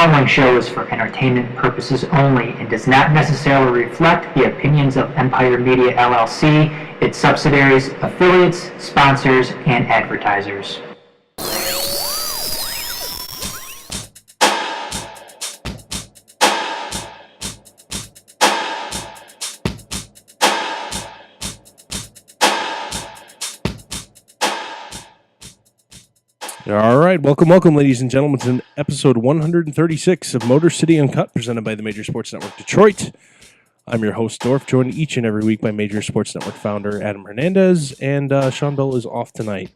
following show is for entertainment purposes only and does not necessarily reflect the opinions of Empire Media LLC, its subsidiaries, affiliates, sponsors, and advertisers. All right, welcome, ladies and gentlemen, to episode 136 of Motor City Uncut, presented by the Major Sports Network Detroit. I'm your host, Dorf, joined each and every week by Major Sports Network founder Adam Hernandez, and Shawn Bell is off tonight.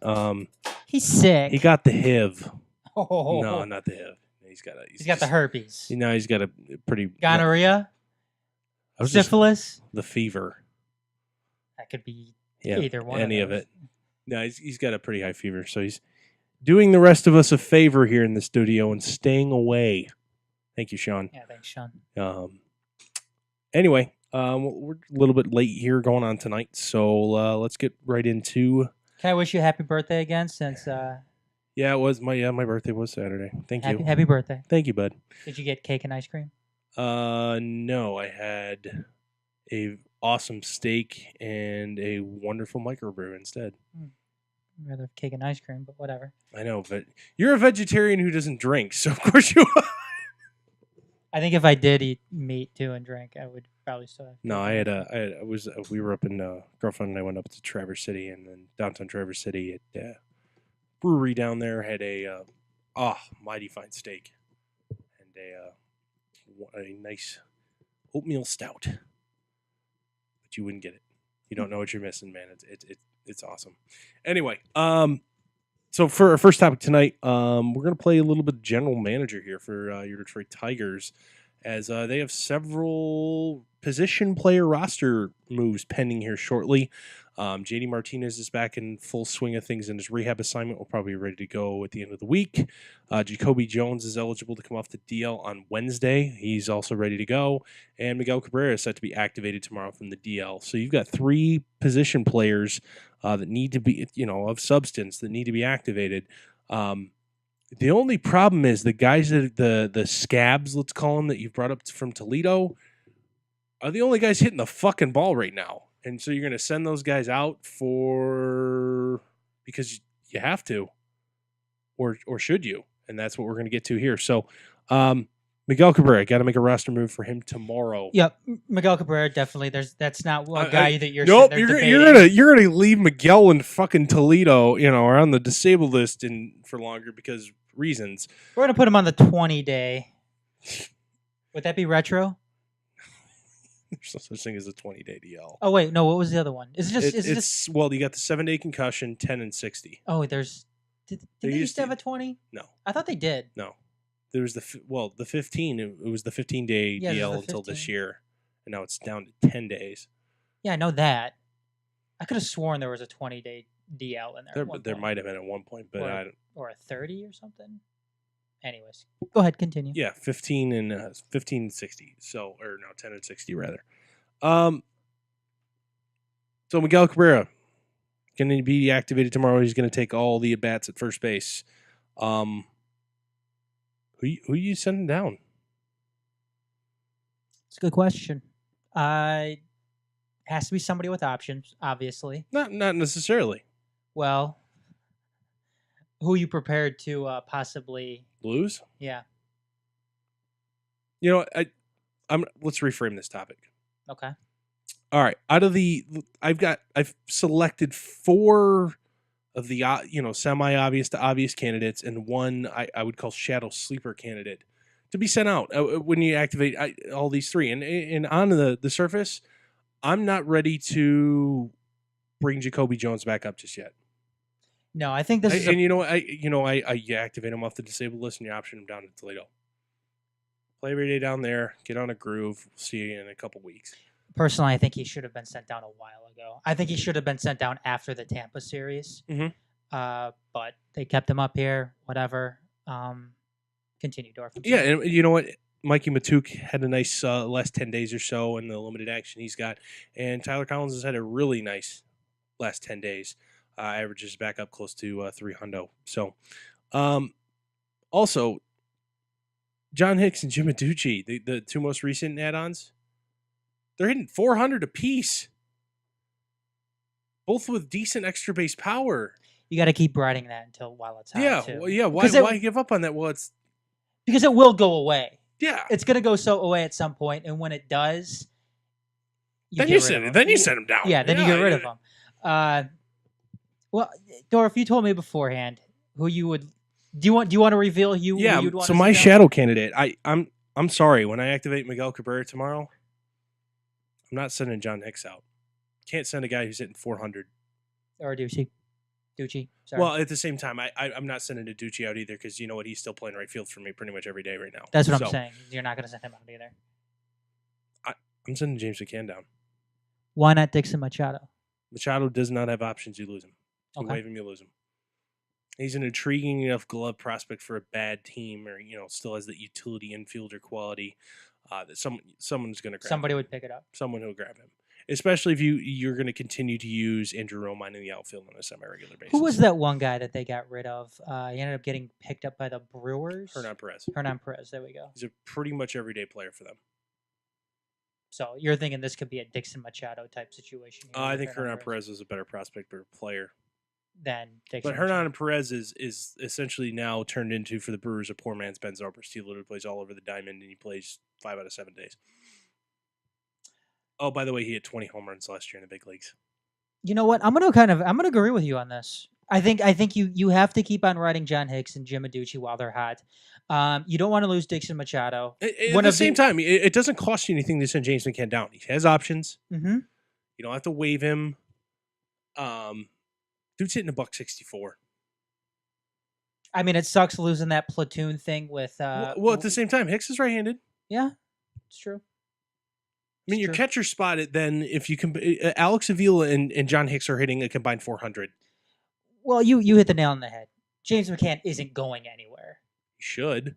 He's sick. He got the HIV. Oh. No, not the HIV. He's got the herpes. You know, he's got a pretty... Gonorrhea? Syphilis? The fever. That could be either one any of it. No, he's got a pretty high fever, so he's doing the rest of us a favor here in the studio and staying away. Thank you, Shawn. Yeah, thanks, Shawn. Anyway, we're a little bit late here going on tonight, so let's get right into... Can I wish you a happy birthday again since... Yeah, it was my birthday was Saturday. Thank you. Happy birthday. Thank you, bud. Did you get cake and ice cream? No, I had a awesome steak and a wonderful microbrew instead. I'd rather have cake and ice cream, but whatever. I know, but you're a vegetarian who doesn't drink, so of course you are. I think if I did eat meat too and drink, I would probably still have. No, we were up in, girlfriend and I went up to Traverse City, and then downtown Traverse City at brewery down there had a mighty fine steak and a nice oatmeal stout. But you wouldn't get it. You don't know what you're missing, man. It's awesome. Anyway, so for our first topic tonight, we're going to play a little bit of general manager here for your Detroit Tigers, as they have several position player roster moves pending here shortly. JD Martinez is back in full swing of things, and his rehab assignment will probably be ready to go at the end of the week. Jacoby Jones is eligible to come off the DL on Wednesday. He's also ready to go. And Miguel Cabrera is set to be activated tomorrow from the DL. So you've got three position players that need to be, of substance that need to be activated. The only problem is the guys that the scabs, let's call them, that you've brought up from Toledo are the only guys hitting the fucking ball right now. And so you're going to send those guys out because you have to, or should you? And that's what we're going to get to here. So Miguel Cabrera, got to make a roster move for him tomorrow. Yep, Miguel Cabrera definitely. That's not a guy that you're. Nope, you're gonna leave Miguel in fucking Toledo, or on the disabled list for longer because reasons. We're gonna put him on the 20-day. Would that be retro? There's no such thing as a 20-day DL. Oh wait, no. What was the other one? Is it just? It's well, you got the 7-day concussion, 10 and 60. Oh, there's. Did they used to have a 20? No, I thought they did. No, there was the 15. It was the 15-day DL until this year, and now it's down to 10 days. Yeah, I know that. I could have sworn there was a 20-day DL in there. There might have been at one point, but or a 30 or something. Anyways, go ahead, continue. Yeah, 15 and 15 60. So, or no, 10 and 60 rather. So Miguel Cabrera going to be activated tomorrow. He's going to take all the at bats at first base. Who you sending down? It's a good question. Has to be somebody with options, obviously. Not necessarily. Well, who you prepared to possibly lose? Yeah. Let's reframe this topic. Okay. All right. I've selected 4 of the semi-obvious to obvious candidates, and one I would call shadow sleeper candidate to be sent out when you activate all these 3. And on the surface, I'm not ready to bring Jacoby Jones back up just yet. No, I think this is. And you activate him off the disabled list and you option him down to Toledo. Play every day down there. Get on a groove. We'll see you in a couple weeks. Personally, I think he should have been sent down a while ago. I think he should have been sent down after the Tampa series. Mm-hmm. But they kept him up here. Whatever. Continue, Dorf. Yeah, and you know what? Mikey Matuk had a nice last 10 days or so in the limited action he's got. And Tyler Collins has had a really nice last 10 days. Averages back up close to 300. So, also, John Hicks and Jim Adducci, the two most recent add-ons, they're hitting 400 apiece. Both with decent extra base power. You got to keep riding that while it's high, too. Well, yeah. Why give up on that? Well, it's because it will go away. Yeah, it's gonna go away at some point, and when it does, then you send them down. Yeah, then you get rid of them. Well, Dorf, you told me beforehand who you would. Do you want to reveal who you'd want? So my shadow candidate, I'm sorry. When I activate Miguel Cabrera tomorrow, I'm not sending John Hicks out. Can't send a guy who's hitting 400. Or Ducci. Sorry. Well, at the same time, I'm not sending Adducci out either because you know what? He's still playing right field for me pretty much every day right now. That's what I'm saying. You're not going to send him out either. I'm sending James McCann down. Why not Dixon Machado? Machado does not have options. You lose him. You waive him, you lose him. He's an intriguing enough glove prospect for a bad team, or still has the utility infielder quality that someone's going to grab. Somebody him. would pick it up. Someone who will grab him. Especially if you're going to continue to use Andrew Romine in the outfield on a semi-regular basis. Who was that one guy that they got rid of? He ended up getting picked up by the Brewers. Hernan Perez. There we go. He's a pretty much everyday player for them. So you're thinking this could be a Dixon Machado type situation? I think Hernan Perez is a better prospect, better player than Dixon. But Hernan Perez is essentially now turned into, for the Brewers, a poor man's Ben Zobrist. He literally plays all over the diamond, and he plays 5 out of 7 days. Oh, by the way, he hit 20 home runs last year in the big leagues. You know what? I'm gonna agree with you on this. I think you have to keep on riding John Hicks and Jim Adducci while they're hot. You don't want to lose Dixon Machado. At the same time, it doesn't cost you anything to send James McCann down. He has options. Mm-hmm. You don't have to waive him. Dude's hitting $164. I mean, it sucks losing that platoon thing with. Well, at the same time, Hicks is right-handed. Yeah, it's true. I mean, your catcher spot, then, if you can, Alex Avila and John Hicks are hitting a combined 400. Well, you hit the nail on the head. James McCann isn't going anywhere. He should.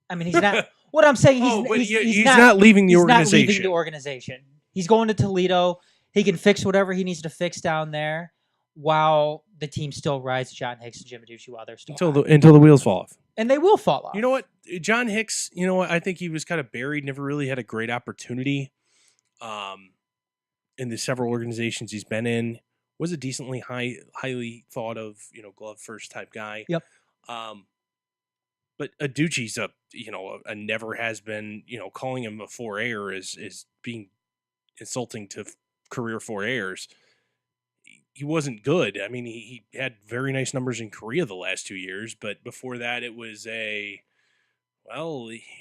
I mean, he's not. What I'm saying, he's not leaving the organization. Not leaving the organization. He's going to Toledo. He can fix whatever he needs to fix down there, while the team still rides John Hicks and Jim Adducci while they're still until the wheels fall off. And they will fall off. You know what, John Hicks? You know what? I think he was kind of buried. Never really had a great opportunity. In the several organizations he's been in, was a decently highly thought of, glove first type guy. Yep. But Adducci's a never has been, calling him a 4-air is being insulting to career 4-airs. He wasn't good. I mean, he had very nice numbers in Korea the last 2 years, but before that it was he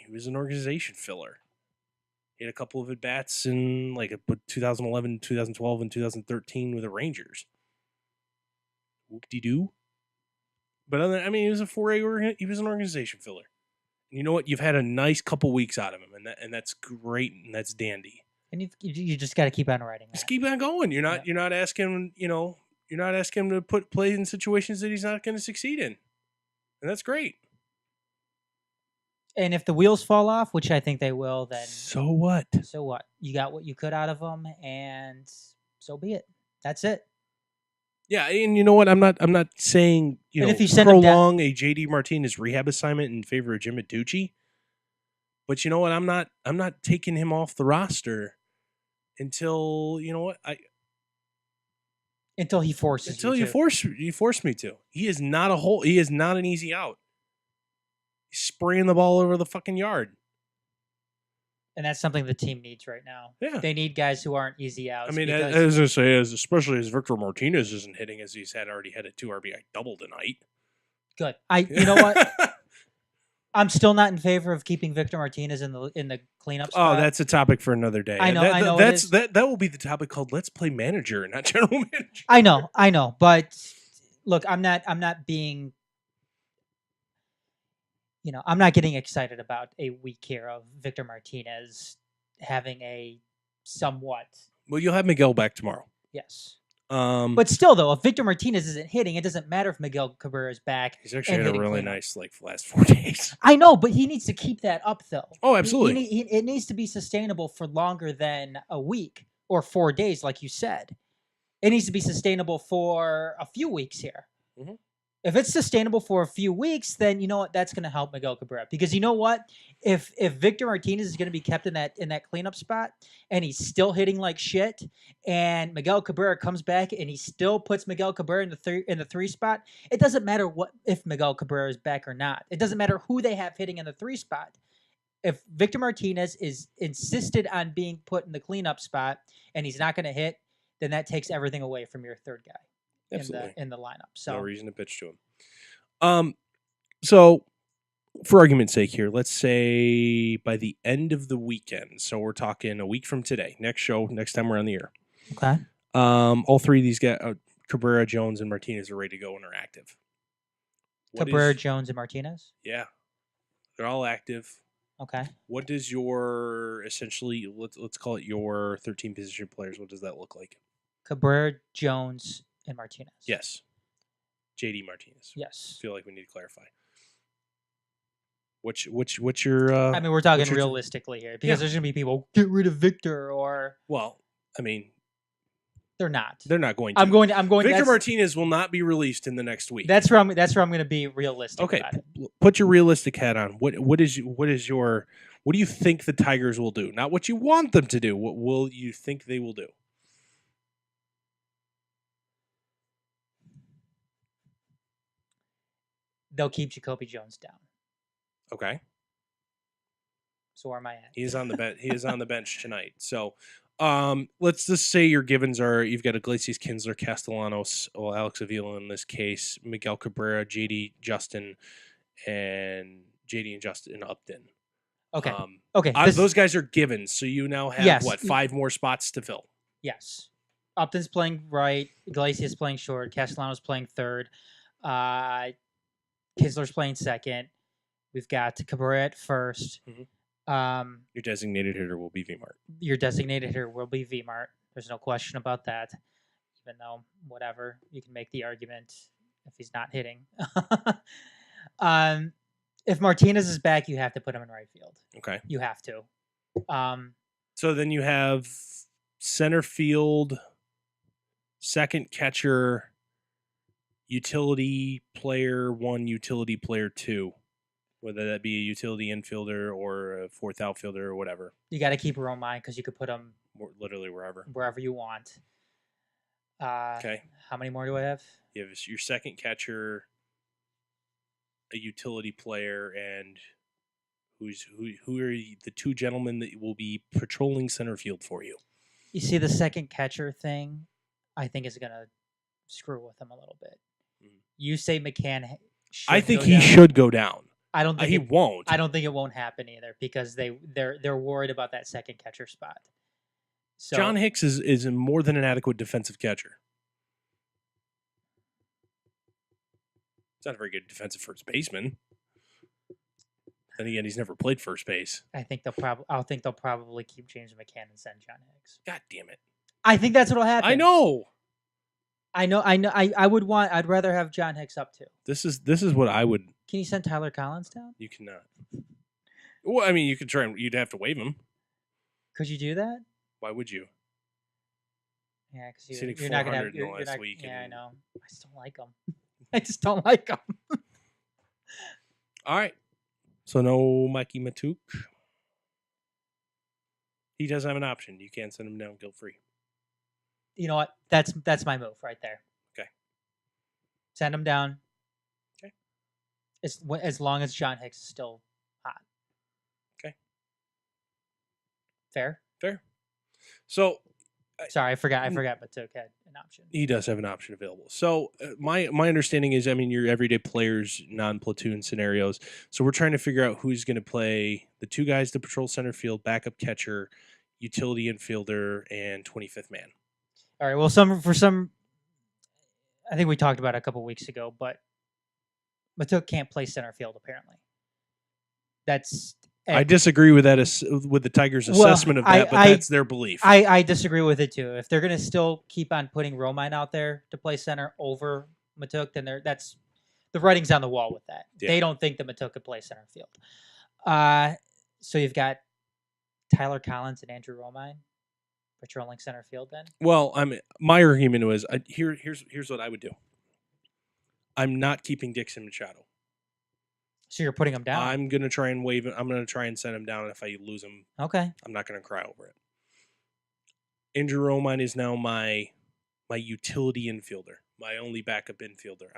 was an organization filler. He had a couple of at-bats in 2011, 2012, and 2013 with the Rangers. Whoop-de-doo. But he was a 4A. He was an organization filler. And you know what? You've had a nice couple weeks out of him, and that's great, and that's dandy. And you just got to keep on riding that. Just keep on going. You're not asking you're not asking him to play in situations that he's not going to succeed in, and that's great. And if the wheels fall off, which I think they will, then so what? So what? You got what you could out of them, and so be it. That's it. Yeah, and you know what? I'm not saying if you send prolong a JD Martinez rehab assignment in favor of Jim Adducci, but you know what? I'm not taking him off the roster until until he forces until you force me to. He is not He is not an easy out. He's spraying the ball over the fucking yard. And that's something the team needs right now. Yeah. They need guys who aren't easy outs. I mean, as I say, especially as Victor Martinez isn't hitting as he's already had a 2 RBI double tonight. Good. You know what? I'm still not in favor of keeping Victor Martinez in the cleanup spot. Oh, that's a topic for another day. I know. That will be the topic called "Let's Play Manager," not General Manager. I know. But look, I'm not being. I'm not getting excited about a week here of Victor Martinez having a somewhat. Well, you'll have Miguel back tomorrow. Yes. But still, though, if Victor Martinez isn't hitting, it doesn't matter if Miguel Cabrera is back. He's actually had a really nice last 4 days. I know, but he needs to keep that up, though. Oh, absolutely. It needs to be sustainable for longer than a week or 4 days, like you said. It needs to be sustainable for a few weeks here. Mm-hmm. If it's sustainable for a few weeks, then you know what, that's going to help Miguel Cabrera, because you know what, if Victor Martinez is going to be kept in that cleanup spot and he's still hitting like shit, and Miguel Cabrera comes back and he still puts Miguel Cabrera in the three spot, it doesn't matter what if Miguel Cabrera is back or not. It doesn't matter who they have hitting in the three spot. If Victor Martinez is insisted on being put in the cleanup spot and he's not going to hit, then that takes everything away from your third guy. Absolutely. In the lineup. So no reason to pitch to him. So for argument's sake here, let's say by the end of the weekend, so we're talking a week from today, next time we're on the air. Okay. All three of these guys, Cabrera, Jones, and Martinez, are ready to go and are active. Cabrera, Jones, and Martinez? Yeah. They're all active. Okay. What does your, essentially, let's call it your 13 position players, what does that look like? Cabrera, Jones, and Martinez. Yes. JD Martinez. Yes. I feel like we need to clarify. What's your? I mean, we're talking realistically here, because there's gonna be people get rid of Victor, or well, I mean, they're not. They're not going to. I'm going. Victor Martinez will not be released in the next week. That's where I'm going to be realistic. Okay, about it. Put your realistic hat on. What do you think the Tigers will do? Not what you want them to do. What will you think they will do? They'll keep Jacoby Jones down. Okay. So where am I at? He is on the bench. He is on the bench tonight. So, let's just say your givens are: you've got Iglesias, Kinsler, Castellanos, Alex Avila in this case, Miguel Cabrera, JD and Justin Upton. Okay. Okay. Those guys are givens. So you now have 5 more spots to fill. Yes. Upton's playing right. Iglesias playing short. Castellanos playing third. Kinsler's playing second. We've got Cabrera at first. Mm-hmm. Your designated hitter will be Vmart. There's no question about that. Even though, whatever, you can make the argument if he's not hitting. If Martinez is back, you have to put him in right field. Okay. You have to. So then you have center field, second catcher, utility player 1, utility player 2. Whether that be a utility infielder or a fourth outfielder or whatever. You got to keep your own mind, because you could put them literally wherever you want. Okay. How many more do I have? You have your second catcher, a utility player, and who are the 2 gentlemen that will be patrolling center field for you? You see, the second catcher thing, I think, is going to screw with him a little bit. You say McCann. I think he should go down. I don't think he won't. I don't think it won't happen either, because they're worried about that second catcher spot. So John Hicks is more than an adequate defensive catcher. He's not a very good defensive first baseman. Then again, he's never played first base. I think they'll probably keep James McCann and send John Hicks. God damn it! I think that's what'll happen. I know. I'd rather have John Hicks up too. This is what I would. Can you send Tyler Collins down? You cannot. Well, I mean, you could try. You'd have to waive him. Could you do that? Why would you? Yeah, because you're not gonna have. You're last week. Yeah, I know. I just don't like him. I just don't like him. All right. So no Mikey Matuk. He doesn't have an option. You can't send him down guilt-free. You know what? That's my move right there. Okay. Send him down. Okay. As long as John Hicks is still hot. Okay. Fair. So, sorry, I forgot Matuk had an option. He does have an option available. So my understanding is, I mean, your everyday players, non-platoon scenarios. So we're trying to figure out who's going to play the 2 guys to patrol center field, backup catcher, utility infielder, and 25th man. All right. Well, I think we talked about it a couple weeks ago, but Matuk can't play center field apparently. I disagree with that with the Tigers' assessment of that, but that's their belief. I disagree with it too. If they're going to still keep on putting Romine out there to play center over Matuk, then that's the writing's on the wall with that. Yeah. They don't think that Matuk could play center field. So you've got Tyler Collins and Andrew Romine patrolling center field then? Well, my argument was here's what I would do. I'm not keeping Dixon Machado. So you're putting him down. I'm going to try and waive it. I'm going to try and send him down. If I lose him, Okay. I'm not going to cry over it. Andrew Romine is now my utility infielder, my only backup infielder.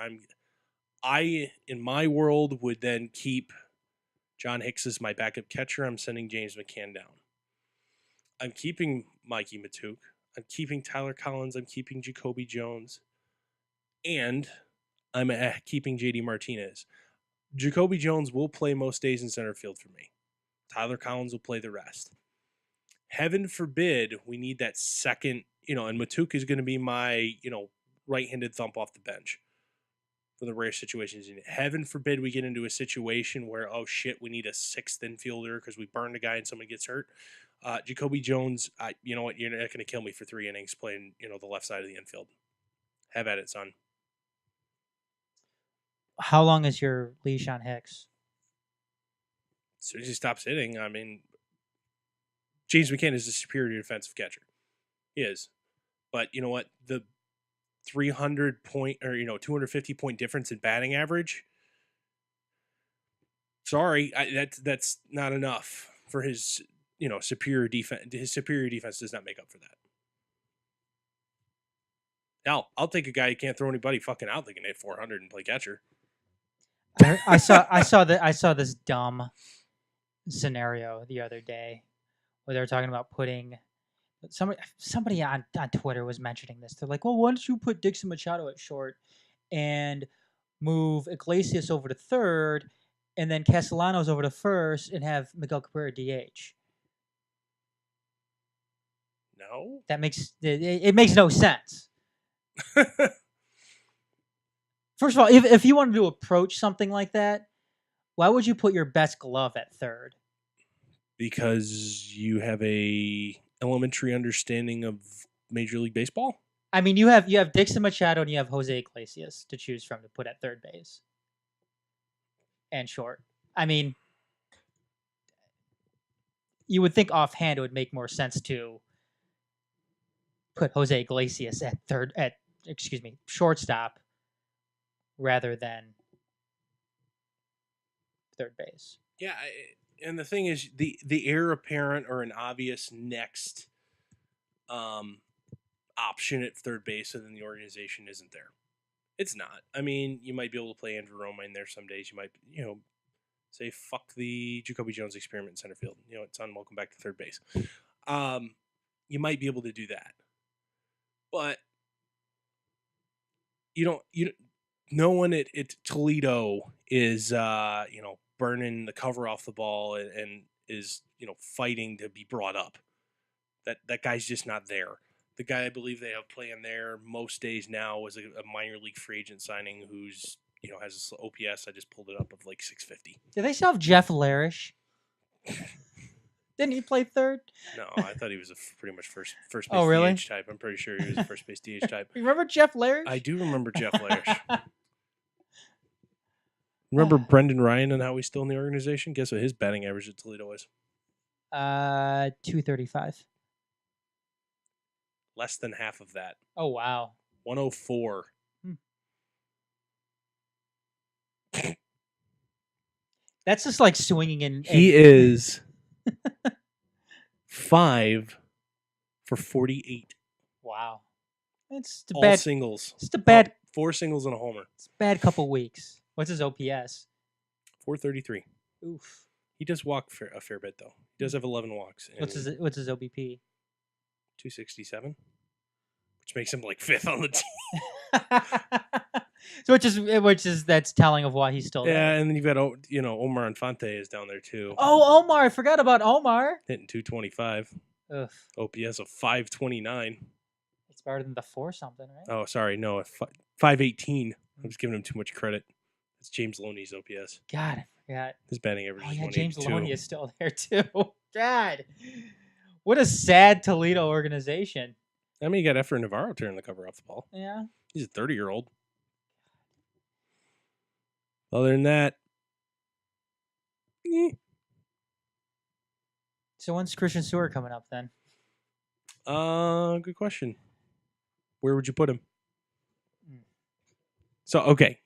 I in my world would then keep John Hicks as my backup catcher. I'm sending James McCann down. I'm keeping Mikey Matuk. I'm keeping Tyler Collins. I'm keeping Jacoby Jones. And I'm keeping JD Martinez. Jacoby Jones will play most days in center field for me. Tyler Collins will play the rest. Heaven forbid we need that second, and Matuk is going to be my, right-handed thump off the bench for the rare situations. Heaven forbid we get into a situation where, oh shit, we need a sixth infielder because we burned a guy and someone gets hurt. Jacoby Jones, you know what? You're not going to kill me for 3 innings playing, the left side of the infield. Have at it, son. How long is your leash on Hicks? As soon as he stops hitting, James McCann is a superior defensive catcher. He is. But you know what? The 300 point or 250 point difference in batting average. Sorry, that's not enough for his superior defense. His superior defense does not make up for that. Now, I'll take a guy who can't throw anybody fucking out that can hit 400 and play catcher. I saw this dumb scenario the other day where they were talking about putting somebody on Twitter was mentioning this. They're like, well, why don't you put Dixon Machado at short and move Iglesias over to third and then Castellanos over to first and have Miguel Cabrera DH? No. That makes it makes no sense. First of all, if you wanted to approach something like that, why would you put your best glove at third? Because you have a elementary understanding of Major League Baseball? I mean, you have Dixon Machado and you have Jose Iglesias to choose from to put at third base and short. I mean, you would think offhand it would make more sense to put Jose Iglesias at shortstop rather than third base. Yeah, and the thing is, the heir apparent or an obvious next option at third base within the organization isn't there. It's not. I mean, you might be able to play Andrew Romine there some days. You might, say, fuck the Jacoby Jones experiment in center field. Son, welcome back to third base. You might be able to do that. But no one at Toledo is, burning the cover off the ball and is, fighting to be brought up. That guy's just not there. The guy I believe they have playing there most days now is a minor league free agent signing who's, has an OPS. I just pulled it up of like 650. Do they still have Jeff Larish? Didn't he play third? No, I thought he was pretty much first base Oh, really? DH type. I'm pretty sure he was a first base DH type. Remember Jeff Larish? I do remember Jeff Larish. Remember Brendan Ryan and how he's still in the organization? Guess what his batting average at Toledo is? 235. Less than half of that. Oh, wow. 104. That's just like swinging in. He is 5 for 48. Wow. It's a All bad singles. It's a bad. 4 singles and a homer. It's a bad couple weeks. What's his OPS? 433. Oof. He does walk a fair bit though. He does have 11 walks. What's his OBP? 267, which makes him like 5th on the team. So which is that's telling of why he's still there. Yeah, and then you've got Omar Infante is down there too. Oh, Omar! I forgot about Omar. Hitting 225. Ugh. OPS of 529. It's better than the 4 something, right? Oh, sorry, no, 518. I was giving him too much credit. It's James Loney's OPS. God, I forgot. His batting average is 182. James Loney is still there too. God, what a sad Toledo organization. I mean, you got Efrain Navarro turning the cover off the ball. Yeah. He's a 30-year-old. Other than that, So when's Christian Stewart coming up then? Good question. Where would you put him? So, okay.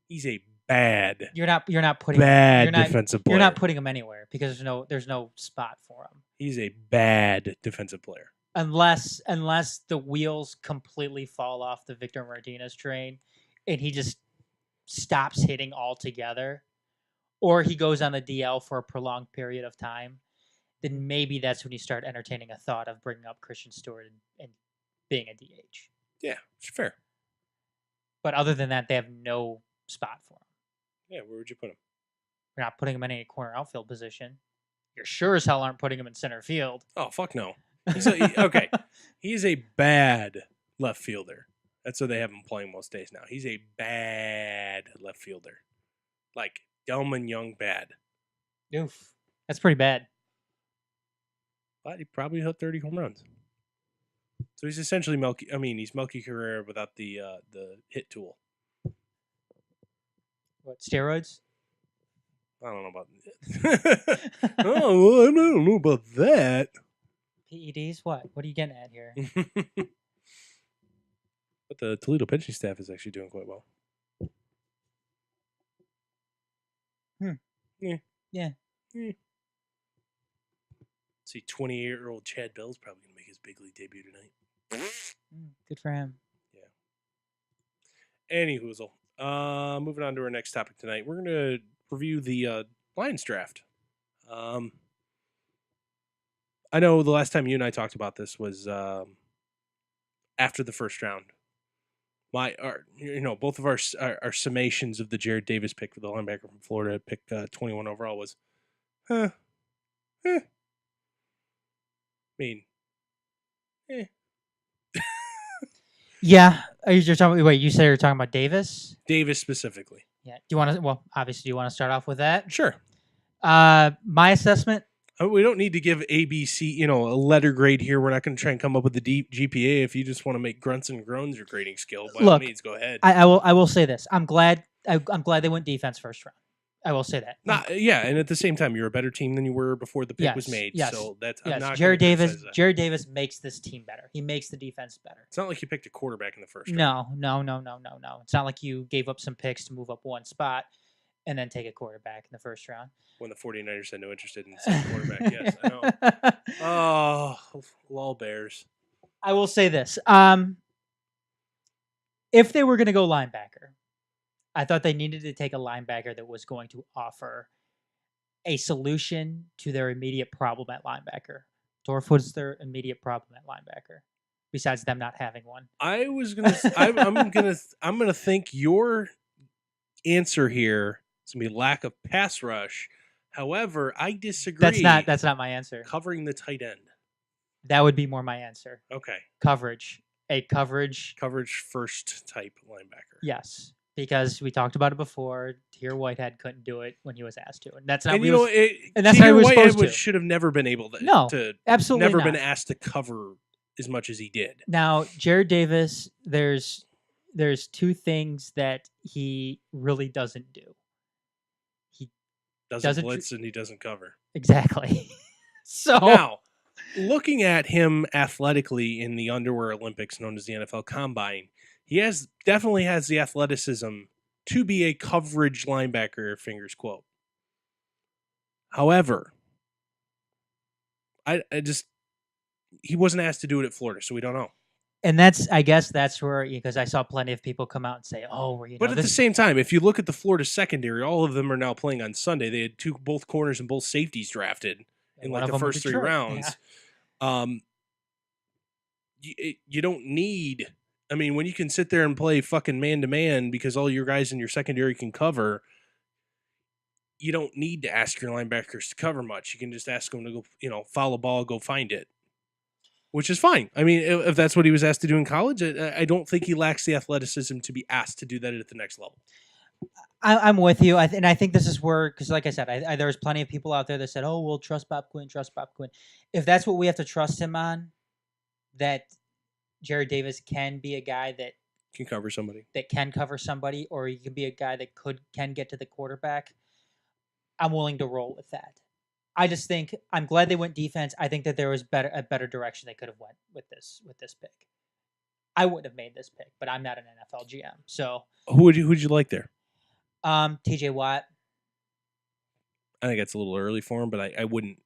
He's a bad You're not putting defensive player. You're not putting him anywhere because there's no spot for him. He's a bad defensive player. Unless the wheels completely fall off the Victor Martinez train and he just stops hitting altogether, or he goes on the DL for a prolonged period of time, then maybe that's when you start entertaining a thought of bringing up Christian Stewart and being a DH. Yeah, it's fair. But other than that, they have no spot for him. Yeah, where would you put him? You're not putting him in any corner outfield position. You're sure as hell aren't putting him in center field. Oh, fuck no. Okay. He's a bad left fielder. That's what they have him playing most days now. He's a bad left fielder. Like, Delman Young bad. Oof. That's pretty bad. But he probably hit 30 home runs. So he's essentially he's Melky Carrera without the hit tool. What, steroids? I don't know about that. I don't know about that. PEDs? What? What are you getting at here? But the Toledo pitching staff is actually doing quite well. Yeah. See, 28-year-old Chad Bell's probably going to make his big league debut tonight. Good for him. Yeah. Anyhoozle. Moving on to our next topic tonight. We're going to review the Lions draft. I know the last time you and I talked about this was after the first round. Both of our summations of the Jared Davis pick for the linebacker from Florida, pick 21 overall, was, Yeah. You're talking. Wait, you said you're talking about Davis? Davis specifically. Yeah. Do you want to? Well, obviously, do you want to start off with that? Sure. My assessment. We don't need to give ABC, a letter grade here. We're not going to try and come up with the GPA. If you just want to make grunts and groans your grading skill, by all means, go ahead. I will say this. I'm glad they went defense first round. I will say that. And at the same time, you're a better team than you were before the pick was made. Yes. So that's yes. I'm not Jared Davis makes this team better. He makes the defense better. It's not like you picked a quarterback in the first round. No. It's not like you gave up some picks to move up one spot and then take a quarterback in the first round. When the 49ers had no interest in the second quarterback, yes, I know. Oh, lol Bears. I will say this. If they were going to go linebacker, I thought they needed to take a linebacker that was going to offer a solution to their immediate problem at linebacker. Dorf was their immediate problem at linebacker, besides them not having one. I'm gonna think your answer here is gonna be lack of pass rush. However, I disagree. That's not my answer. Covering the tight end. That would be more my answer. Okay. Coverage first type linebacker. Yes. Because we talked about it before, Tahir Whitehead couldn't do it when he was asked to, and that's not. And that's how he was supposed to. Should have never been able to. No, absolutely never not. been asked to cover as much as he did. Now, Jared Davis, there's two things that he really doesn't do. He doesn't blitz and he doesn't cover. Exactly. So now, looking at him athletically in the Underwear Olympics, known as the NFL Combine. He definitely has the athleticism to be a coverage linebacker, fingers quote. However, he wasn't asked to do it at Florida, so we don't know. And I guess that's where, because I saw plenty of people come out and say, but at the same time, if you look at the Florida secondary, all of them are now playing on Sunday. They had both corners and both safeties drafted in like the first 3 rounds. Yeah. You don't need. I mean, when you can sit there and play fucking man-to-man because all your guys in your secondary can cover, you don't need to ask your linebackers to cover much. You can just ask them to go, foul a ball, go find it, which is fine. I mean, if that's what he was asked to do in college, I don't think he lacks the athleticism to be asked to do that at the next level. I'm with you. And I think this is where, because like I said, there's plenty of people out there that said, we'll trust Bob Quinn. If that's what we have to trust him on, that Jared Davis can be a guy that can cover somebody, or he can be a guy that can get to the quarterback. I'm willing to roll with that. I just think I'm glad they went defense. I think that there was a better direction they could have went with this pick. I wouldn't have made this pick, but I'm not an NFL GM. So who'd you like there? TJ Watt. I think it's a little early for him, but I wouldn't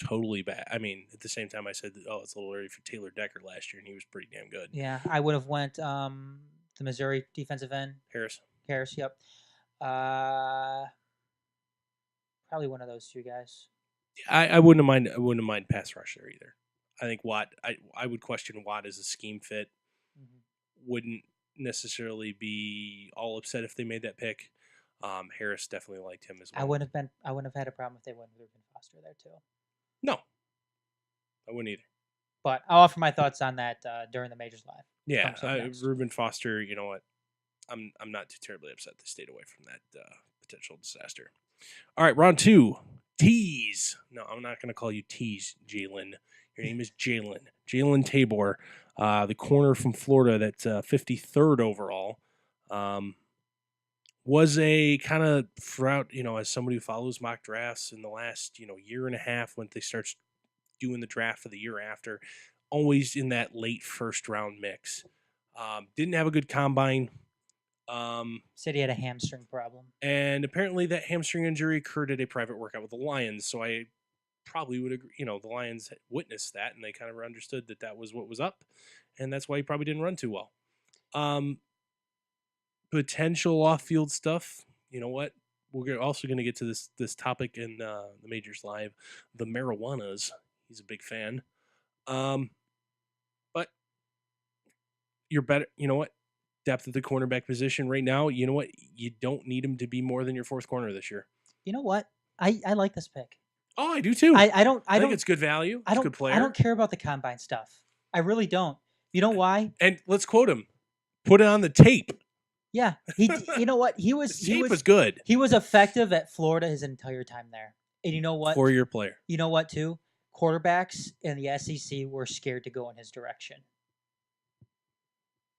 totally bad. I mean, at the same time, I said, it's a little early for Taylor Decker last year, and he was pretty damn good. Yeah, I would have went the Missouri defensive end. Harris, yep. Probably one of those two guys. I wouldn't mind pass rush there either. I think Watt. I would question Watt as a scheme fit. Mm-hmm. Wouldn't necessarily be all upset if they made that pick. Harris definitely liked him as well. I wouldn't have had a problem if they went with Reuben Foster there too. No, I wouldn't either. But I'll offer my thoughts on that during the Majors Live. Yeah, Reuben Foster. You know what? I'm not too terribly upset they stayed away from that potential disaster. All right, round 2. Tease. No, I'm not going to call you Tease, Jalen. Your name is Jalen. Jalen Tabor, the corner from Florida that's 53rd overall. Was a kind of throughout, as somebody who follows mock drafts in the last, year and a half when they start doing the draft for the year after, always in that late first round mix. Didn't have a good combine. Said he had a hamstring problem. And apparently that hamstring injury occurred at a private workout with the Lions. So I probably would agree, the Lions witnessed that and they kind of understood that was what was up. And that's why he probably didn't run too well. Potential off-field stuff. You know what? We're also going to get to this topic in the Majors Live. The marijuanas. He's a big fan. But you're better. You know what? Depth at the cornerback position right now. You know what? You don't need him to be more than your fourth corner this year. You know what? I like this pick. Oh, I do too. I think it's good value. It's a good player. I don't care about the combine stuff. I really don't. You know why? And let's quote him. Put it on the tape. Yeah, you know what? He was good. He was effective at Florida his entire time there. And you know what? 4-year player. You know what too? Quarterbacks in the SEC were scared to go in his direction.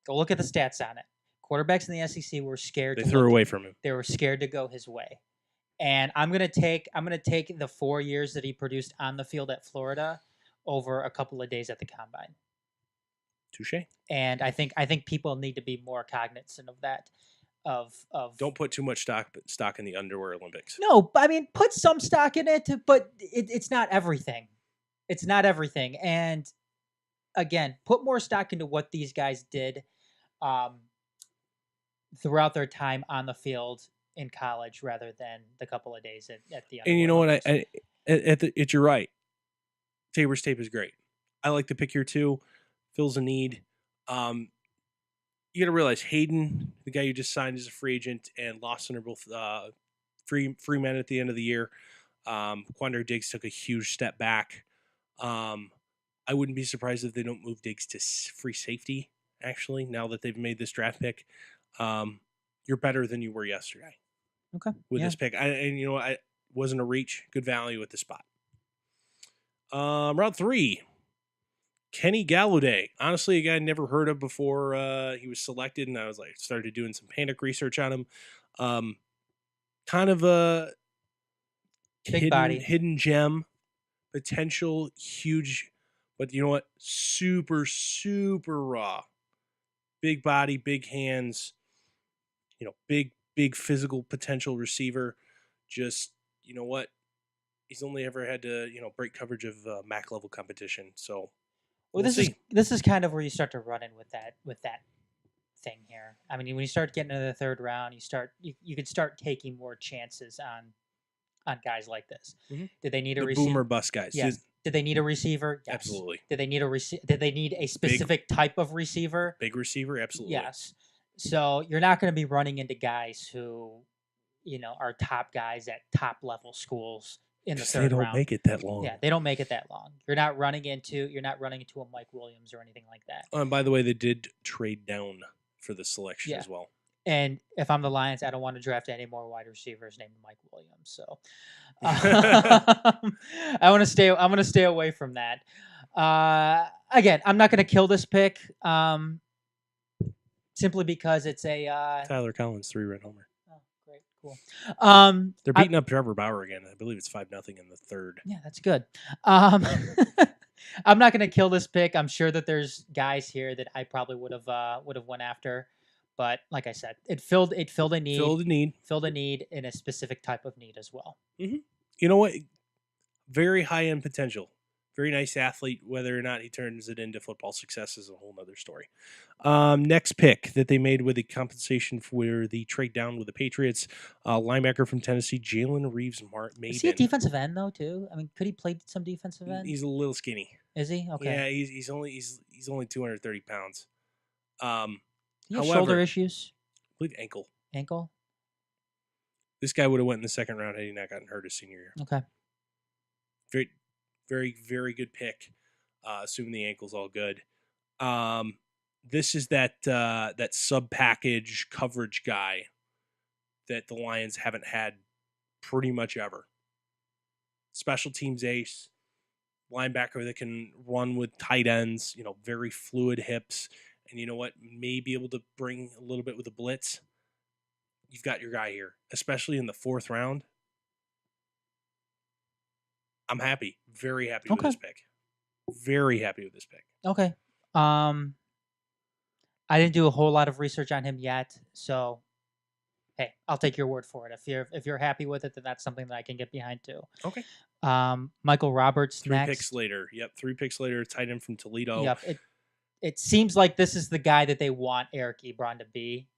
Go look at the stats on it. Quarterbacks in the SEC were scared. They threw away from him. They were scared to go his way. And I'm gonna take the 4 years that he produced on the field at Florida over a couple of days at the combine. Touché. And I think people need to be more cognizant of that. Of don't put too much stock in the underwear Olympics. No, I mean put some stock in it, but it's not everything. It's not everything. And again, put more stock into what these guys did throughout their time on the field in college rather than the couple of days at the. And you know what? You're right. Tabor's tape is great. I like the pick here too. Fills a need. You got to realize Hayden, the guy you just signed as a free agent, and Lawson are both free men at the end of the year. Quandre Diggs took a huge step back. I wouldn't be surprised if they don't move Diggs to free safety, actually, now that they've made this draft pick. You're better than you were yesterday. Okay. With this pick. And you know what? Wasn't a reach. Good value at the spot. Round 3. Kenny Galladay. Honestly, a guy I'd never heard of before he was selected, and I was started doing some panic research on him. Kind of a hidden gem. Potential huge, but you know what? Super, super raw. Big body, big hands, big physical potential receiver. Just, you know what? He's only ever had to, break coverage of MAC level competition. So, this is kind of where you start to run in with that thing here. I mean, when you start getting into the third round, you could start taking more chances on guys like this. Mm-hmm. Did they need a receiver? Boomer bust guys. Yes. Did they need a receiver? Yes. Absolutely. Did they need a specific type of receiver? Big receiver, absolutely. Yes. So you're not going to be running into guys who, are top guys at top level schools in the third round. They don't make it that long. Yeah, they don't make it that long. You're not running into a Mike Williams or anything like that. Oh, and by the way, they did trade down for the selection as well. And if I'm the Lions, I don't want to draft any more wide receivers named Mike Williams. So I want to stay away from that. Again, I'm not going to kill this pick simply because it's a Tyler Collins 3-run homer. Oh, great, cool. They're beating up Trevor Bauer again. I believe it's 5-0 in the third. Yeah, that's good. I'm not going to kill this pick. I'm sure that there's guys here that I probably would have went after. But like I said, it filled a need. Filled a need. Filled a need in a specific type of need as well. You know what? Very high end potential. Very nice athlete. Whether or not he turns it into football success is a whole nother story. Next pick that they made with the compensation for the trade down with the Patriots, linebacker from Tennessee, Jalen Reeves-Maybin. Is he a defensive end though too? I mean, could he play some defensive end? He's a little skinny. Is he? Okay. Yeah, he's only 230 pounds. He has however, shoulder issues. I believe ankle. Ankle. This guy would have went in the second round had he not gotten hurt his senior year. Okay. Very, very, very good pick. Assuming the ankle's all good. This is that sub package coverage guy that the Lions haven't had pretty much ever. Special teams ace, linebacker that can run with tight ends. Very fluid hips, and you know what? May be able to bring a little bit with the blitz. You've got your guy here, especially in the 4th round. I'm happy. Very happy with this pick. Very happy with this pick. Okay. I didn't do a whole lot of research on him yet, so hey, I'll take your word for it. If you're happy with it, then that's something that I can get behind too. Okay. Michael Roberts 3 next. picks later. Yep, 3 picks later. Tight end from Toledo. Yep. It seems like this is the guy that they want Eric Ebron to be.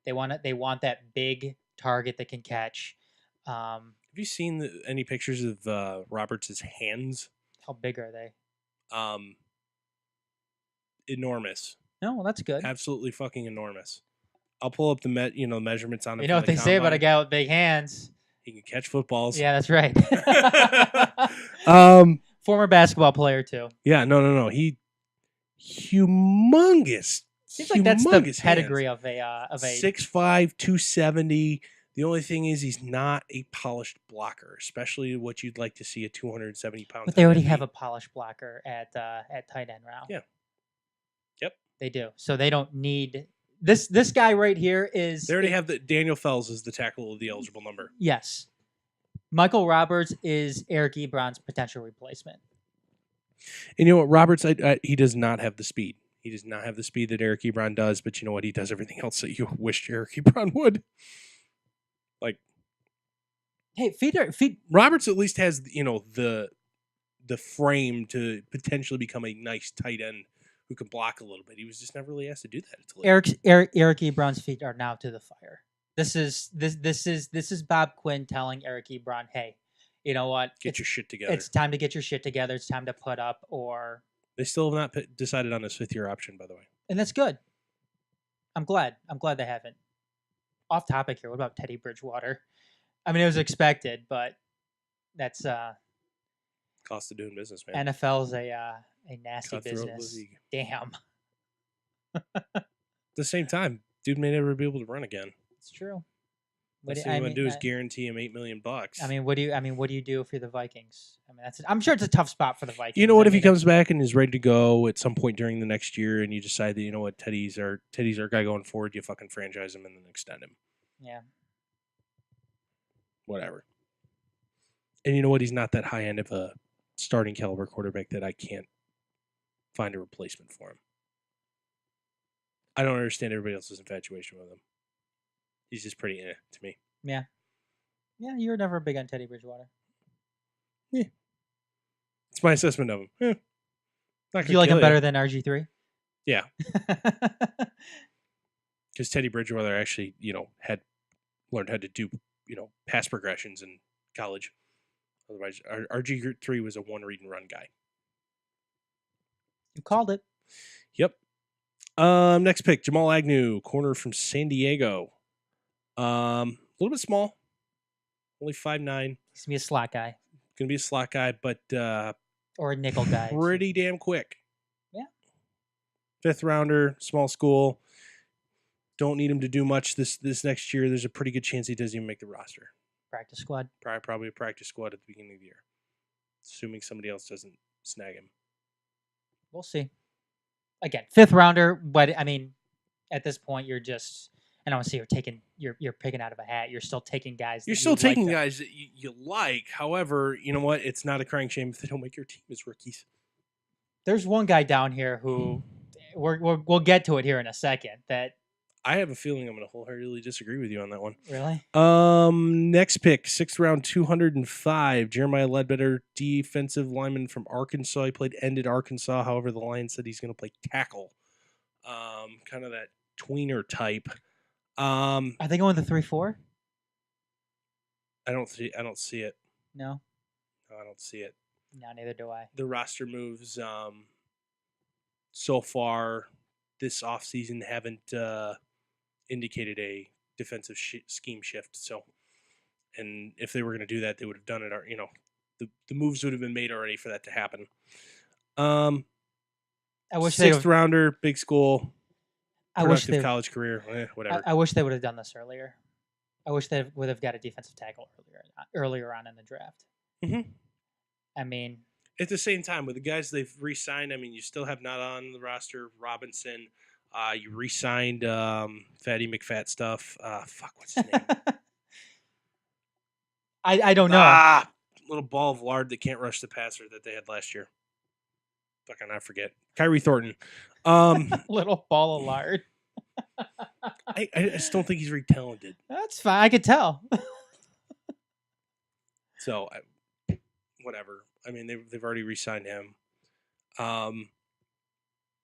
They want that big target that can catch. Have you seen any pictures of Roberts' hands? How big are they? Enormous. No, well, that's good. Absolutely fucking enormous. I'll pull up the measurements on it. You know what they say about a guy with big hands? He can catch footballs. Yeah, that's right. Former basketball player too. Yeah, no. He humongous. Seems like that's the pedigree of a 6'5", 270. The only thing is he's not a polished blocker, especially what you'd like to see a 270-pound. But they already have a polished blocker at tight end round. Yeah. Yep. They do. So they don't need this guy right here is they already have the Daniel Fells as the tackle of the eligible number. Yes. Michael Roberts is Eric Ebron's potential replacement. And you know what, Roberts, he does not have the speed. He does not have the speed that Eric Ebron does, but you know what? He does everything else that you wished Eric Ebron would. Like, hey, feed. Roberts at least has the frame to potentially become a nice tight end who can block a little bit. He was just never really asked to do that. Eric Ebron's feet are now to the fire. This is Bob Quinn telling Eric Ebron, hey, you know what? Get your shit together. It's time to get your shit together. It's time to put up or. They still have not decided on his 5th-year option, by the way. And that's good. I'm glad they haven't. Off topic here. What about Teddy Bridgewater? I mean, it was expected, but that's cost of doing business, man. NFL's a nasty business. League. Damn. At the same time, dude may never be able to run again. It's true. What you want to do is guarantee him $8 million. I mean, what do you do if you're the Vikings? I mean, I'm sure it's a tough spot for the Vikings. You know what? If he comes back and is ready to go at some point during the next year, and you decide that you know what, Teddy's our guy going forward, you fucking franchise him and then extend him. Yeah. Whatever. And you know what? He's not that high end of a starting caliber quarterback that I can't find a replacement for him. I don't understand everybody else's infatuation with him. He's just pretty to me. Yeah. Yeah, you were never big on Teddy Bridgewater. Yeah. It's my assessment of him. Yeah. Do you like him better than RG3? Yeah. Because Teddy Bridgewater actually, had learned how to do, pass progressions in college. Otherwise, RG3 was a one read and run guy. You called it. Yep. Next pick, Jamal Agnew, corner from San Diego. A little bit small, only 5'9". He's gonna be a slot guy. Gonna be a slot guy, but or a nickel guy. Pretty damn quick. Yeah. 5th rounder, small school. Don't need him to do much this next year. There's a pretty good chance he doesn't even make the roster. Practice squad. Probably a practice squad at the beginning of the year, assuming somebody else doesn't snag him. We'll see. Again, 5th rounder, but I mean, at this point, you're just. I don't want to say you're picking out of a hat. You're still taking guys. You're still taking guys that you like. However, you know what? It's not a crying shame if they don't make your team as rookies. There's one guy down here who we'll get to it here in a second. That I have a feeling I'm going to wholeheartedly disagree with you on that one. Really? Next pick, 6th round, 205. Jeremiah Ledbetter, defensive lineman from Arkansas. He played end at Arkansas. However, the Lions said he's going to play tackle. Kind of that tweener type. Are they going the 3-4? I don't see it. No. No, I don't see it. No, neither do I. The roster moves so far this offseason haven't indicated a defensive scheme shift. So, and if they were going to do that, they would have done it. You know, the moves would have been made already for that to happen. I wish 6th rounder, big school, productive they college career, whatever. I wish they would have done this earlier. I wish they would have got a defensive tackle earlier on in the draft. Mm-hmm. I mean, at the same time, with the guys they've re-signed, I mean, you still have not on the roster Robinson. You re-signed Fatty McFat stuff. Fuck, what's his name? I don't know. Little ball of lard that can't rush the passer that they had last year. Fucking, I forget. Kyrie Thornton. Little ball of lard. I just don't think he's very talented. That's fine. I could tell. So, whatever. I mean, they've already re-signed him.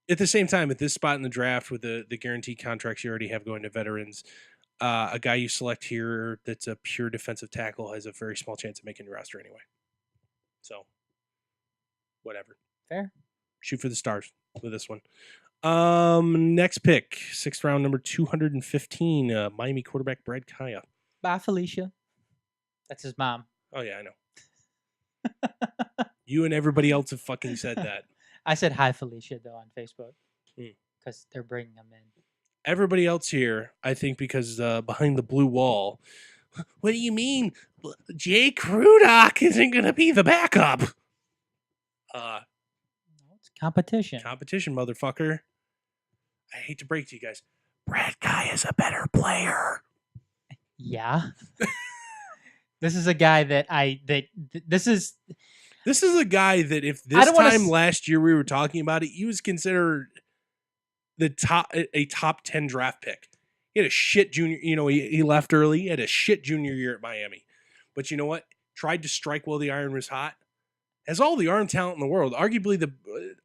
At the same time, at this spot in the draft with the guaranteed contracts you already have going to veterans, a guy you select here that's a pure defensive tackle has a very small chance of making your roster anyway. So, whatever. Fair. Shoot for the stars with this one. Next pick, 6th round, number 215, Miami quarterback Brad Kaya. Bye, Felicia. That's his mom. Oh, yeah, I know. You and everybody else have fucking said that. I said hi, Felicia, though, on Facebook. Because they're bringing them in. Everybody else here, I think, because behind the blue wall, what do you mean? Jake Rudock isn't going to be the backup. It's competition. Competition, motherfucker. I hate to break to you guys. Brad Guy is a better player. Yeah. This is a guy this is a guy that if this time last year we were talking about it, he was considered a top 10 draft pick. He had a shit junior, he left early. He had a shit junior year at Miami. But you know what? Tried to strike while the iron was hot. Has all the arm talent in the world. Arguably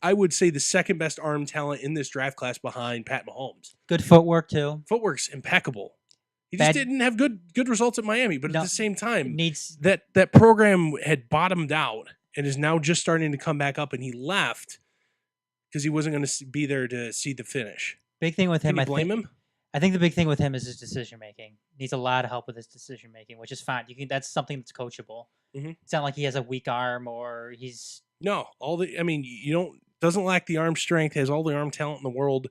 I would say the second best arm talent in this draft class behind Pat Mahomes. Good footwork too. Footwork's impeccable. He just didn't have good results at Miami, but at the same time, that program had bottomed out and is now just starting to come back up, and he left because he wasn't going to be there to see the finish. Big thing with him, Can you blame him? I think the big thing with him is his decision making. Needs a lot of help with his decision making, which is fine. That's something that's coachable. Mm-hmm. It's not like he has a weak arm or he's doesn't lack the arm strength, has all the arm talent in the world.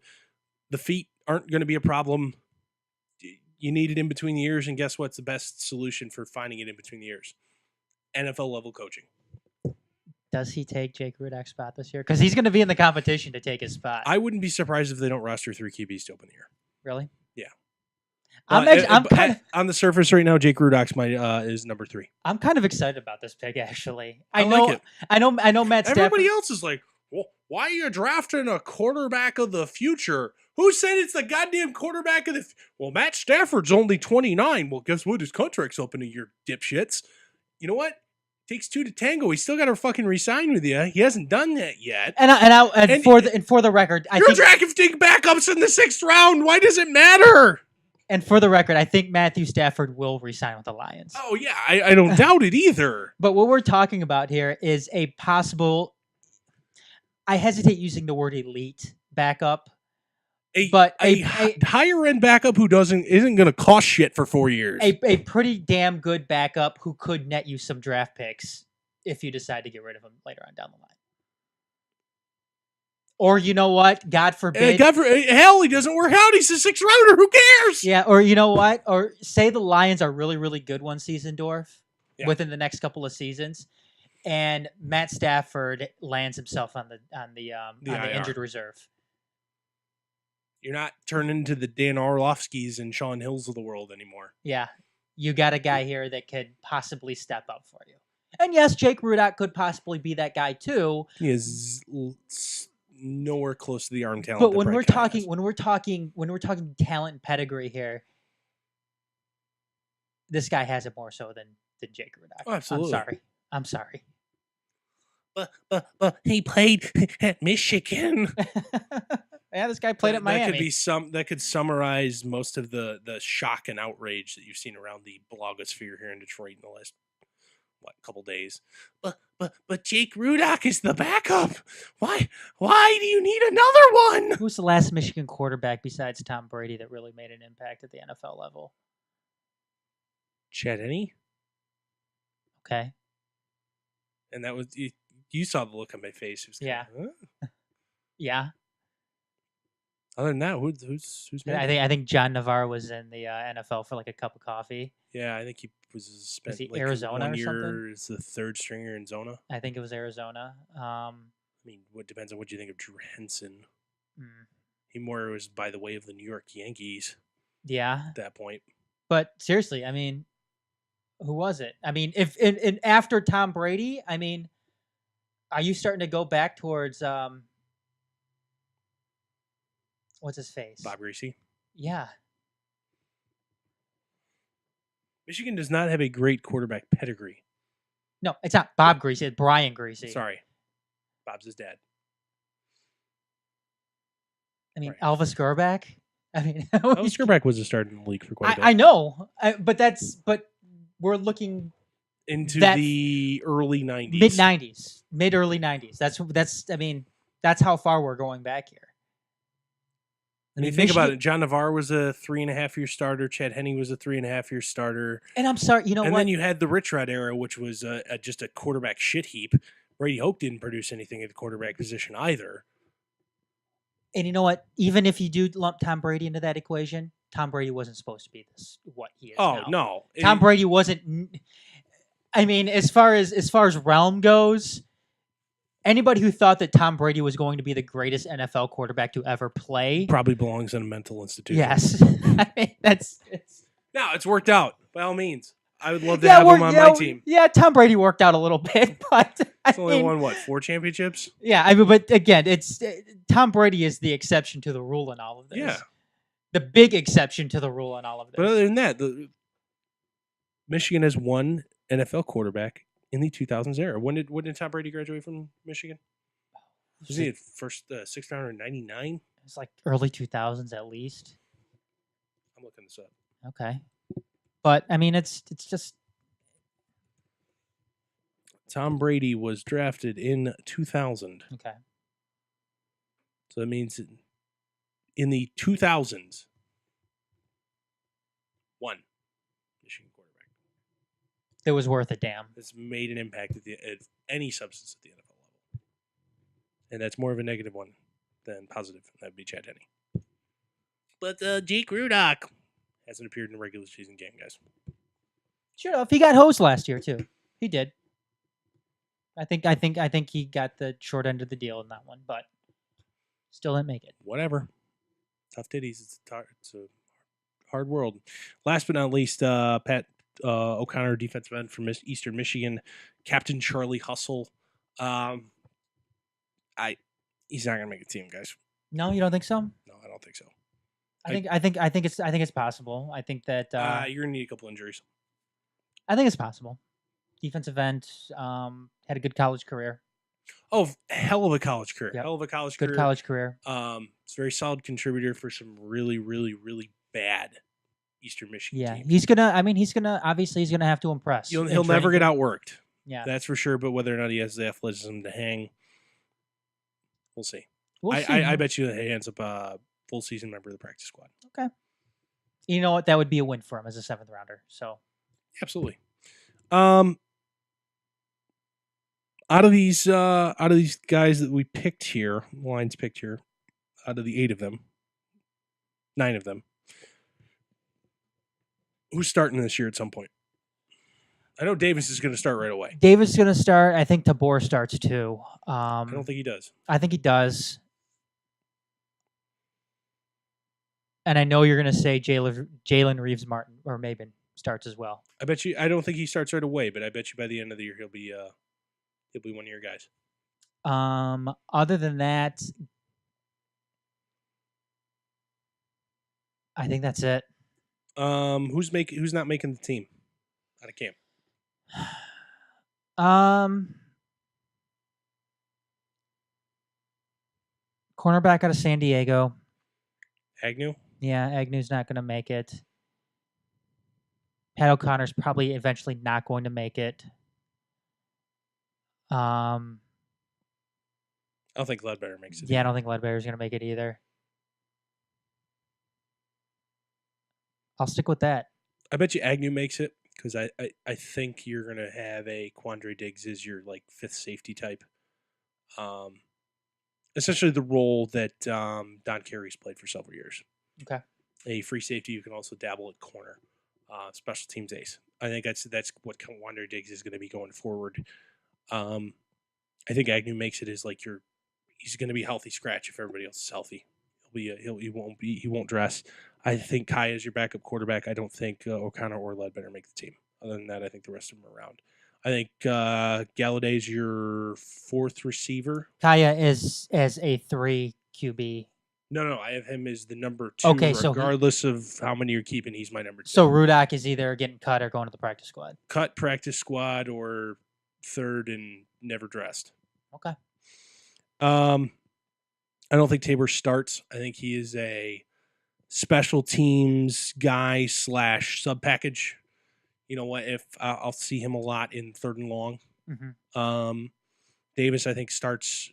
The feet aren't going to be a problem. You need it in between the ears, and guess what's the best solution for finding it in between the ears? NFL level coaching. Does he take Jake Rudock's spot this year? Because he's going to be in the competition to take his spot. I wouldn't be surprised if they don't roster 3 QBs to open the year. Really? Yeah. I'm on the surface right now, Jake Rudock's is number 3. I'm kind of excited about this pick, actually. I like it. I know Matt Stafford. Everybody else is like, well, why are you drafting a quarterback of the future? Who said it's the goddamn quarterback of the... Well, Matt Stafford's only 29. Well, guess what? His contract's up in a year, dipshits. You know what? Takes 2 to tango. He's still got to fucking resign with you. He hasn't done that yet. And for the record, you're drafting backups in the 6th round. Why does it matter? And for the record, I think Matthew Stafford will resign with the Lions. Oh yeah, I don't doubt it either. But what we're talking about here is a possible... I hesitate using the word elite backup. A higher end backup who isn't going to cost shit for 4 years. A pretty damn good backup who could net you some draft picks if you decide to get rid of him later on down the line. Or you know what? God forbid. Hell, he doesn't work out. He's a 6th rounder. Who cares? Yeah. Or you know what? Or say the Lions are really, really good one season, Dorf, within the next couple of seasons, and Matt Stafford lands himself on the injured reserve. You're not turning into the Dan Orlovskis and Sean Hills of the world anymore. Yeah. You got a guy here that could possibly step up for you. And yes, Jake Rudock could possibly be that guy too. He is nowhere close to the arm talent. But that when Brett we're Kyle talking, has. when we're talking talent and pedigree here, this guy has it more so than Jake Rudock. Oh, absolutely. I'm sorry. But he played at Michigan. Yeah, this guy played at Miami. That could summarize most of the shock and outrage that you've seen around the blogosphere here in Detroit in the last couple days. But Jake Rudock is the backup. Why do you need another one? Who's the last Michigan quarterback besides Tom Brady that really made an impact at the NFL level? Chad Henne. Okay. And that was you saw the look on my face. It was Yeah. Huh? Yeah. Other than that, who's I think John Navarre was in the NFL for like a cup of coffee. Yeah, I think he was spent he like Arizona 1 or year something? as the third stringer in Zona. I think it was Arizona. I mean, what depends on what you think of Drew Henson. Mm, He more was by the way of the New York Yankees yeah. at that point. But seriously, I mean, who was it? I mean, if after Tom Brady, I mean, are you starting to go back towards what's his face? Bob Greasy. Yeah. Michigan does not have a great quarterback pedigree. No, it's not Bob Greasy. It's Brian Greasy. Sorry. Bob's his dad. I mean, Right. Elvis Grbac. I mean, Elvis Grbac was a starter in the league for quite a bit. I know, but we're looking into that the early 90s. mid early 90s. That's how far we're going back here. I mean, think about it. John Navarre was a 3.5-year starter. Chad Henne was a 3.5-year starter. And I'm sorry, you know and what? then you had the Rich Rod era, which was just a quarterback shit heap. Brady Hoke didn't produce anything at the quarterback position either. And you know what? Even if you do lump Tom Brady into that equation, Tom Brady wasn't supposed to be what he is now. No. Tom Brady wasn't. I mean, as far as realm goes, anybody who thought that Tom Brady was going to be the greatest NFL quarterback to ever play probably belongs in a mental institution. Yes, I mean No, it's worked out by all means. I would love to have him on my team. Yeah, Tom Brady worked out a little bit, but He's only won 4 championships? Yeah, I mean, but again, it's Tom Brady is the exception to the rule in all of this. Yeah, the big exception to the rule in all of this. But other than that, Michigan has one NFL quarterback in the 2000s era. When did Tom Brady graduate from Michigan? Was he at first 6th rounder in 99? It's like early 2000s at least. I'm looking this up. Okay. But I mean, it's just Tom Brady was drafted in 2000. Okay. So that means in the 2000s, one Michigan quarterback it was worth a damn. that's made an impact at any substance at the NFL level, and that's more of a negative one than positive. That'd be Chad Henne. But Jake Rudock hasn't appeared in a regular season game, guys. Sure, if he got hosed last year too, he did. I think he got the short end of the deal in that one, but still didn't make it. Whatever. Tough titties. It's a hard world. Last but not least, Pat O'Connor, defensive end from Eastern Michigan, Captain Charlie Hustle. He's not gonna make a team, guys. No, you don't think so? No, I don't think so. I think it's possible. I think that you're gonna need a couple injuries. I think it's possible. Defensive end, had a good college career. Oh, hell of a college career. Yep. Hell of a college Good career. college career. It's a very solid contributor for some really, really, really bad Eastern Michigan Yeah, teams. he's gonna have to impress. He'll never get outworked. Yeah, That's for sure. But whether or not he has the athleticism to hang, we'll see. we'll see. I bet you that he ends up a full season member of the practice squad. Okay. You know what? That would be a win for him as a 7th rounder. So Absolutely. Out of these guys that we picked here, Lions picked here, out of the 9 of them, who's starting this year at some point? I know Davis is going to start right away. Davis is going to start. I think Tabor starts too. I don't think he does. I think he does. And I know you're going to say Jalen Reeves Martin or Maben starts as well. I don't think he starts right away, but I bet you by the end of the year he'll be one of your guys. Other than that, I think that's it. Who's not making the team out of camp? Cornerback out of San Diego. Agnew? Yeah, Agnew's not going to make it. Pat O'Connor's probably eventually not going to make it. I don't think Ledbetter makes it. Yeah, I don't think Ledbetter's going to make it either. I'll stick with that. I bet you Agnew makes it because I think you're going to have a Quandre Diggs as your like fifth safety type. Essentially the role that Don Carey's played for several years. Okay. A free safety, you can also dabble at corner. Special teams ace. I think that's what Quandre Diggs is going to be going forward. I think Agnew makes it as like he's going to be healthy scratch if everybody else is healthy. He won't dress. I think Kaya is your backup quarterback. I don't think O'Connor or Ledbetter make the team. Other than that, I think the rest of them are around. I think Galladay's your fourth receiver. Kaya is as a 3 QB. No, I have him as the number 2. Okay, regardless of how many you're keeping, he's my number 2. So Rudock is either getting cut or going to the practice squad. Cut, practice squad, or third and never dressed. Okay. I don't think Tabor starts. I think he is a special teams guy / sub package. You know what? If I'll see him a lot in third and long. Mm-hmm. Davis, I think, starts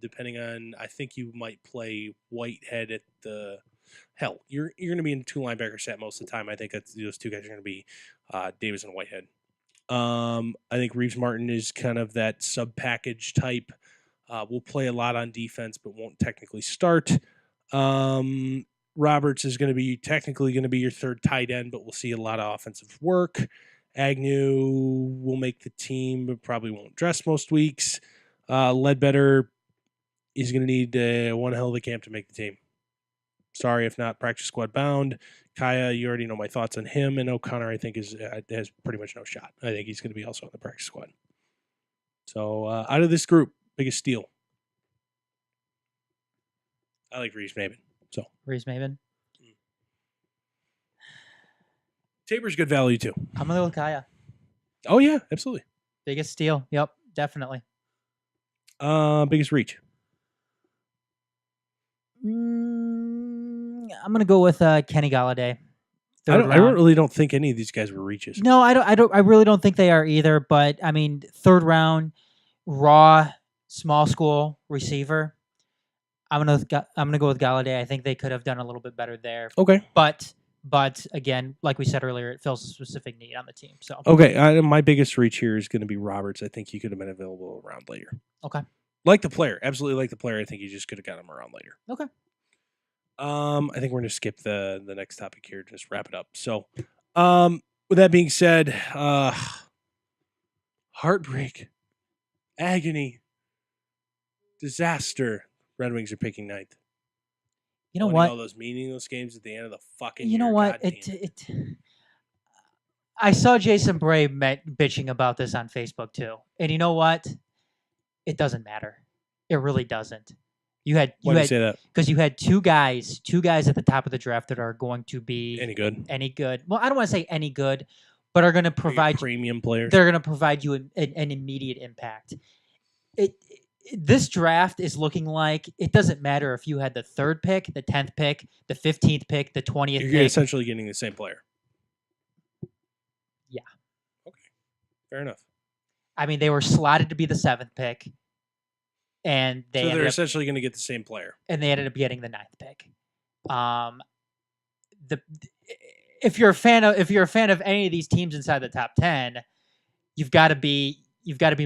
depending on. I think you might play Whitehead at the. Hell, you're going to be in 2 linebacker set most of the time. I think those 2 guys are going to be Davis and Whitehead. I think Reeves Martin is kind of that sub package type. Will play a lot on defense, but won't technically start. Roberts is technically going to be your third tight end, but we'll see a lot of offensive work. Agnew will make the team, but probably won't dress most weeks. Ledbetter is going to need one hell of a camp to make the team. Sorry if not practice squad bound. Kaya, you already know my thoughts on him, and O'Connor I think has pretty much no shot. I think he's going to be also on the practice squad. So out of this group, biggest steal. I like Reeves Maben. So Reeves Maben. Tabor's good value too. I'm gonna go with Kaya. Oh yeah, absolutely. Biggest steal. Yep, definitely. Biggest reach. I'm gonna go with Kenny Galladay. I really don't think any of these guys were reaches. No, I really don't think they are either. But I mean, third round, raw, small school receiver. I'm gonna go with Galladay. I think they could have done a little bit better there. Okay. But again, like we said earlier, it fills a specific need on the team. So okay, my biggest reach here is going to be Roberts. I think he could have been available around later. Okay. Like the player, absolutely like the player. I think you just could have got him around later. Okay. I think we're going to skip the next topic here. Just wrap it up. So, with that being said, heartbreak, agony, disaster. Red Wings are picking 9th. You know what? All those meaningless games at the end of the fucking. You know year. what? I saw Jason Bray bitching about this on Facebook too, and you know what? It doesn't matter. It really doesn't. Why do you say that? Because you had two guys at the top of the draft that are going to be any good. Well, I don't want to say any good, but are going to provide premium players. They're going to provide you an immediate impact. This draft is looking like it doesn't matter if you had the 3rd pick, the 10th pick, the 15th pick, the 20th pick. You're essentially getting the same player. Yeah. Okay. Fair enough. I mean, they were slotted to be the 7th pick, and they're essentially going to get the same player. And they ended up getting the 9th pick. If you're a fan of any of these teams inside the top 10, you've got to be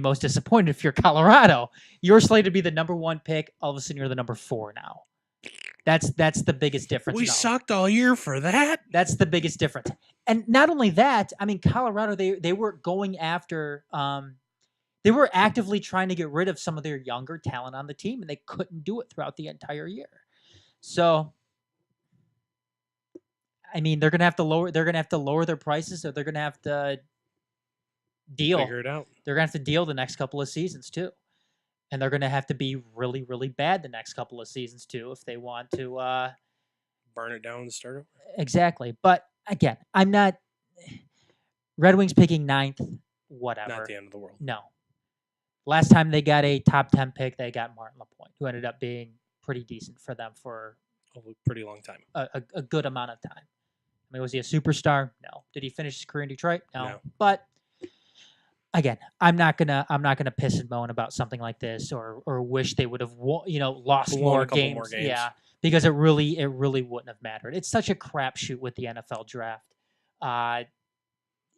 most disappointed if you're Colorado. You're slated to be the number 1 pick. All of a sudden, you're the number 4 now. That's the biggest difference. We sucked all year for that. That's the biggest difference. And not only that, I mean, Colorado, they were going after, they were actively trying to get rid of some of their younger talent on the team, and they couldn't do it throughout the entire year. So, I mean, they're gonna have to lower their prices, or they're gonna have to deal. Figure it out. They're gonna have to deal the next couple of seasons too. And they're going to have to be really, really bad the next couple of seasons, too, if they want to burn it down and start over. Exactly. But again, I'm not Red Wings picking 9th, whatever. Not the end of the world. No. Last time they got a top 10 pick, they got Martin Lapointe, who ended up being pretty decent for them for a pretty long time. A good amount of time. I mean, was he a superstar? No. Did he finish his career in Detroit? No. But again, I'm not gonna piss and moan about something like this or wish they would have lost more games. Yeah, because it really wouldn't have mattered. It's such a crapshoot with the NFL draft.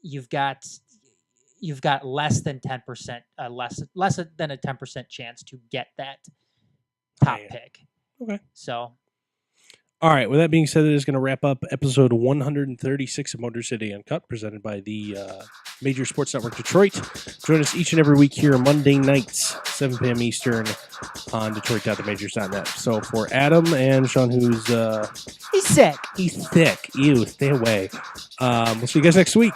You've got less than 10%, less than a 10% chance to get that top pick. Okay. So. All right. With that being said, it is going to wrap up episode 136 of Motor City Uncut, presented by the Major Sports Network Detroit. Join us each and every week here Monday nights, 7 p.m. Eastern on Detroit.themajors.net. So for Adam and Sean, who's he's sick. He's sick. Ew, stay away. We'll see you guys next week.